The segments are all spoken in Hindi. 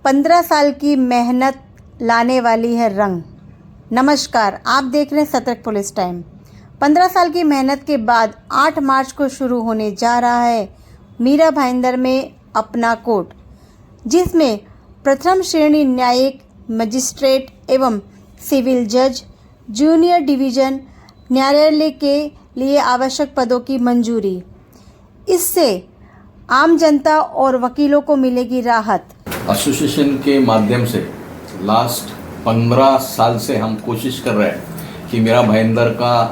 15 साल की मेहनत लाने वाली है रंग। नमस्कार, आप देख रहे हैं सतर्क पुलिस टाइम। 15 साल की मेहनत के बाद 8 मार्च को शुरू होने जा रहा है मीरा भाईंदर में अपना कोर्ट, जिसमें प्रथम श्रेणी न्यायिक, मजिस्ट्रेट एवं सिविल जज, जूनियर डिवीज़न न्यायालय के लिए आवश्यक पदों की मंजूरी। इससे आम जनता और वकीलों को मिलेगी राहत। एसोसिएशन के माध्यम से लास्ट 15 साल से हम कोशिश कर रहे हैं कि मीरा भाईंदर का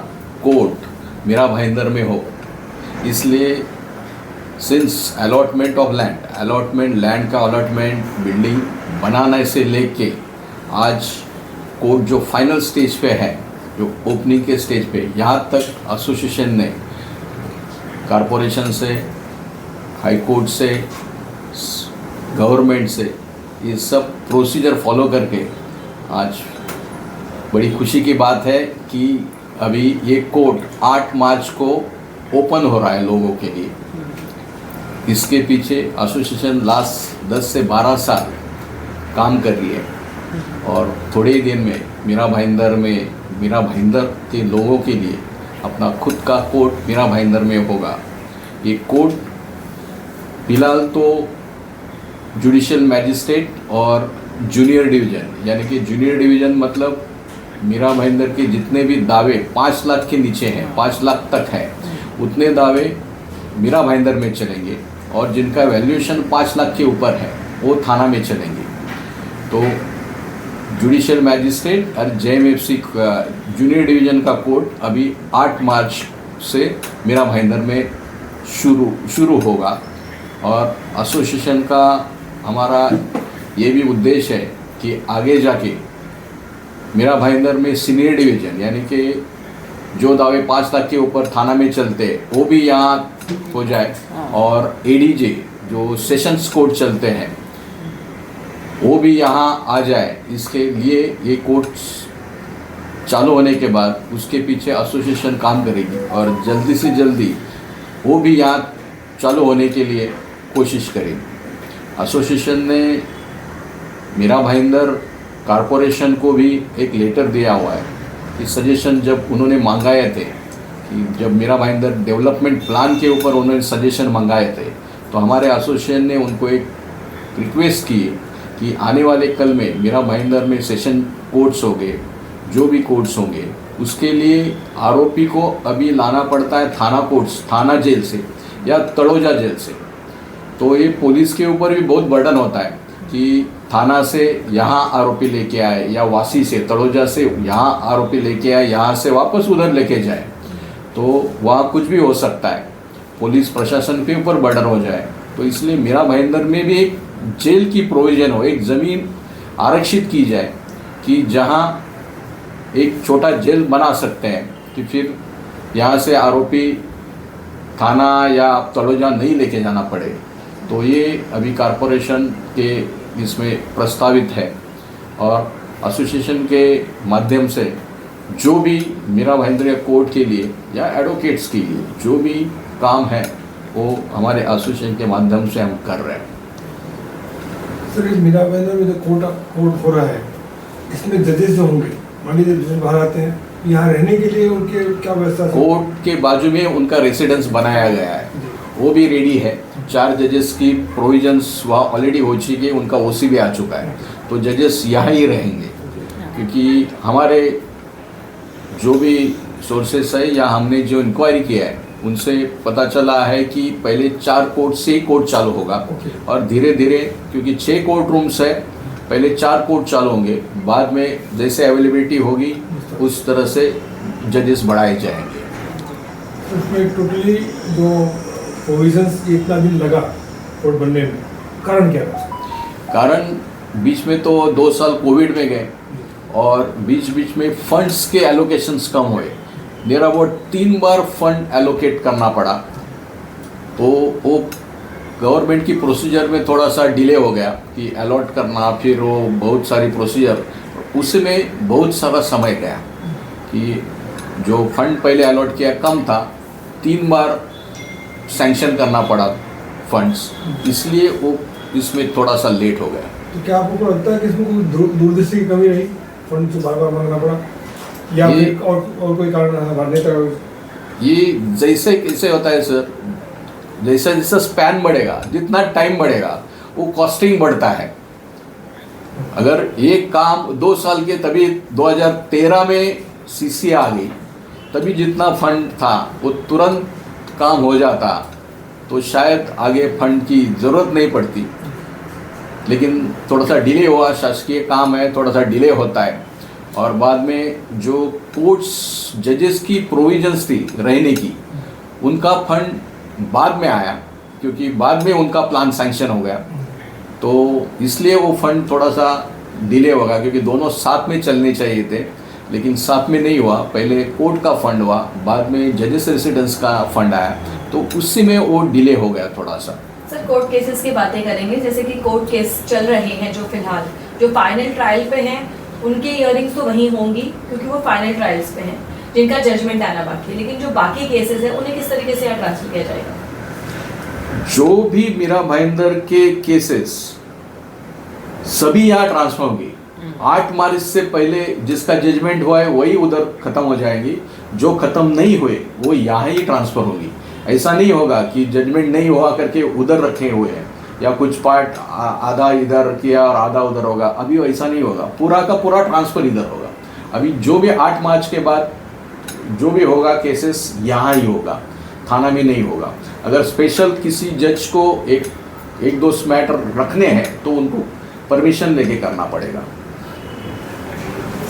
कोर्ट मीरा भाईंदर में हो। इसलिए सिंस अलॉटमेंट ऑफ लैंड का अलॉटमेंट, बिल्डिंग बनाने से लेके आज कोर्ट जो फाइनल स्टेज पे है, जो ओपनिंग के स्टेज पे, यहाँ तक एसोसिएशन ने कॉरपोरेशन से, हाई कोर्ट से, गवर्नमेंट से ये सब प्रोसीजर फॉलो करके आज बड़ी खुशी की बात है कि अभी ये कोर्ट 8 मार्च को ओपन हो रहा है लोगों के लिए। इसके पीछे एसोसिएशन लास्ट 10 से 12 साल काम कर रही है और थोड़े ही दिन में मीरा भाईंदर के लोगों के लिए अपना खुद का कोर्ट मीरा भाईंदर में होगा। ये कोर्ट फिलहाल तो जुडिशियल मैजिस्ट्रेट और जूनियर डिवीज़न, यानी कि जूनियर डिवीज़न मतलब मीरा भाईंदर के जितने भी दावे 5 लाख के नीचे हैं, 5 लाख तक है, उतने दावे मीरा भाईंदर में चलेंगे और जिनका वैल्यूएशन 5 लाख के ऊपर है वो थाना में चलेंगे। तो जुडिशियल मैजिस्ट्रेट और JMFC जूनियर डिवीज़न का कोर्ट अभी 8 मार्च से मीरा भाईंदर में शुरू होगा। और एसोसिएशन का हमारा ये भी उद्देश्य है कि आगे जाके मीरा भाईंदर में सीनियर डिवीज़न, यानी कि जो दावे 5 लाख के ऊपर थाना में चलते वो भी यहाँ हो जाए और ADJ जो सेशंस कोर्ट चलते हैं वो भी यहाँ आ जाए। इसके लिए ये कोर्ट चालू होने के बाद उसके पीछे एसोसिएशन काम करेगी और जल्दी से जल्दी वो भी यहाँ चालू होने के लिए कोशिश करेगी। एसोसिएशन ने मीरा भाईंदर कॉरपोरेशन को भी एक लेटर दिया हुआ है कि सजेशन जब उन्होंने मंगाए थे, कि जब मीरा भाईंदर डेवलपमेंट प्लान के ऊपर उन्होंने सजेशन मंगाए थे, तो हमारे एसोसिएशन ने उनको एक रिक्वेस्ट की कि आने वाले कल में मीरा भाईंदर में सेशन कोर्ट्स होंगे, जो भी कोर्ट्स होंगे, उसके लिए आरोपी को अभी लाना पड़ता है थाना जेल से या तड़ोजा जेल से। तो ये पुलिस के ऊपर भी बहुत बर्डन होता है कि थाना से यहाँ आरोपी लेके आए या वासी से तड़ोजा से यहाँ आरोपी लेके आए, यहाँ से वापस उधर लेके जाए, तो वहाँ कुछ भी हो सकता है, पुलिस प्रशासन के ऊपर बर्डन हो जाए। तो इसलिए मीरा भाईंदर में भी एक जेल की प्रोविज़न हो, एक ज़मीन आरक्षित की जाए कि जहाँ एक छोटा जेल बना सकते हैं कि फिर यहाँ से आरोपी थाना या तड़ोजा नहीं लेके जाना पड़े। तो ये अभी कॉरपोरेशन के इसमें प्रस्तावित है और एसोसिएशन के माध्यम से जो भी मीरा भाईंदर कोर्ट के लिए या एडवोकेट्स के लिए जो भी काम है वो हमारे एसोसिएशन के माध्यम से हम कर रहे हैं। सर, इस मीरा भाईंदर में जो कोर्ट हो रहा है, इसमें जजेस जो होंगे, मान लीजिए जज बाहर आते हैं, यहाँ रहने के लिए उनके क्या व्यवस्था? कोर्ट के बाजू में उनका रेसिडेंस बनाया गया है, वो भी रेडी है। 4 जजेस की प्रोविजंस वहाँ ऑलरेडी हो चुकी है, उनका OC भी आ चुका है, तो जजेस यहाँ ही रहेंगे। क्योंकि हमारे जो भी सोर्सेस है या हमने जो इंक्वायरी किया है उनसे पता चला है कि पहले 4 कोर्ट से ही कोर्ट चालू होगा और धीरे धीरे, क्योंकि 6 कोर्ट रूम्स है, पहले 4 कोर्ट चालू होंगे, बाद में जैसे अवेलेबिलिटी होगी उस तरह से जजेस बढ़ाए जाएंगे। उसमें टोटली जो प्रोविजंस इतना दिन लगा कोर्ट बनने में, कारण क्या था? कारण बीच में तो 2 साल कोविड में गए और बीच में फंड्स के एलोकेशंस कम हुए। देर अबाउट 3 बार फंड एलोकेट करना पड़ा, तो वो गवर्नमेंट की प्रोसीजर में थोड़ा सा डिले हो गया कि अलॉट करना, फिर वो बहुत सारी प्रोसीजर, उसमें बहुत सारा समय गया कि जो फंड पहले अलॉट किया कम था, 3 बार सैंक्शन करना पड़ा फंड्स, इसलिए वो इसमें थोड़ा सा लेट हो गया। तो क्या आपको लगता है कि इसमें कोई दूरदृष्टि की कमी रही, फंड से बार बार मांगना पड़ा, या फिर और कोई कारण नेता? ये जैसे कैसे होता है सर, जैसा जैसा स्पैन बढ़ेगा, जितना टाइम बढ़ेगा वो कॉस्टिंग बढ़ता है। अगर एक काम 2 साल के, तभी 2013 में सीसी आ गई, तभी जितना फंड था वो तुरंत काम हो जाता, तो शायद आगे फंड की ज़रूरत नहीं पड़ती। लेकिन थोड़ा सा डिले हुआ, शासकीय काम है, थोड़ा सा डिले होता है। और बाद में जो कोर्ट्स जजेस की प्रोविजंस थी रहने की, उनका फंड बाद में आया, क्योंकि बाद में उनका प्लान सैंक्शन हो गया, तो इसलिए वो फंड थोड़ा सा डिले होगा, क्योंकि दोनों साथ में चलने चाहिए थे, लेकिन साथ में नहीं हुआ। पहले कोर्ट का फंड हुआ, बाद में जजेस रेसिडेंस का फंड आया, तो उसी में वो डिले हो गया थोड़ा सा। सर, कोर्ट केसेस की बातें करेंगे, जैसे कि कोर्ट केस चल रहे हैं जो फिलहाल जो फाइनल ट्रायल पे हैं, उनकी हियरिंग्स तो वहीं होंगी क्योंकि वो फाइनल ट्रायल्स पे हैं जिनका जजमेंट आना बाकी है, लेकिन जो बाकी केसेस हैं उन्हें किस तरीके से यहाँ ट्रांसफर किया जाएगा? जो भी मीरा भाईंदर के केसेस सभी यहाँ ट्रांसफर होंगे। 8 मार्च से पहले जिसका जजमेंट हुआ है वही उधर खत्म हो जाएंगी, जो खत्म नहीं हुए वो यहाँ ही ट्रांसफर होगी। ऐसा नहीं होगा कि जजमेंट नहीं हुआ करके उधर रखे हुए हैं, या कुछ पार्ट आधा इधर किया और आधा उधर होगा। अभी ऐसा नहीं होगा, पूरा का पूरा ट्रांसफर इधर होगा। अभी जो भी 8 मार्च के बाद जो भी होगा केसेस यहाँ ही होगा, थाना में नहीं होगा। अगर स्पेशल किसी जज को एक दो मैटर रखने हैं तो उनको परमिशन लेके करना पड़ेगा।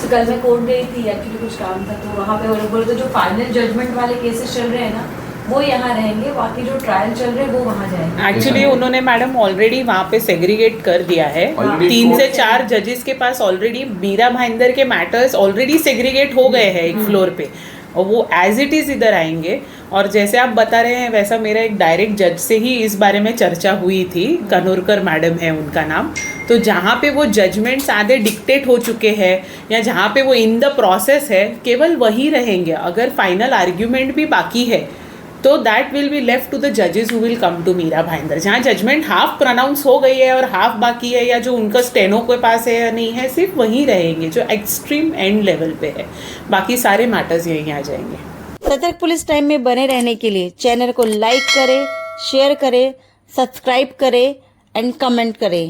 तो कल मैं कोर्ट गई थी, एक्चुअली कुछ काम था, तो वहाँ पे वो लोग बोले तो जो फाइनल जजमेंट वाले केसेस चल रहे हैं ना वो यहाँ रहेंगे, बाकी जो ट्रायल चल रहे हैं वो वहाँ जाएंगे। एक्चुअली उन्होंने मैडम ऑलरेडी वहाँ पे सेग्रीगेट कर दिया है। 3 से 4 जजेस के पास ऑलरेडी मीरा भाईंदर के मैटर्स ऑलरेडी सेग्रीगेट हो गए हैं एक फ्लोर पे, और वो एज इट इज़ इधर आएंगे। और जैसे आप बता रहे हैं वैसा मेरा एक डायरेक्ट जज से ही इस बारे में चर्चा हुई थी, कनोरकर मैडम है उनका नाम। तो जहाँ पे वो जजमेंट्स आधे डिक्टेट हो चुके हैं या जहाँ पे वो इन द प्रोसेस है, केवल वही रहेंगे। अगर फाइनल आर्ग्यूमेंट भी बाकी है तो that will be left to the जजेस who will come to Mira Bhayander. जहाँ जजमेंट हाफ प्रोनाउंस हो गई है और हाफ बाकी है, या जो उनका स्टेनो के पास है या नहीं है, सिर्फ वहीं रहेंगे जो एक्सट्रीम एंड लेवल पे है। बाकी सारे मैटर्स यहीं आ जाएंगे। सतर्क पुलिस टाइम में बने रहने के लिए चैनल को लाइक करें, शेयर करें, सब्सक्राइब करें एंड कमेंट करें।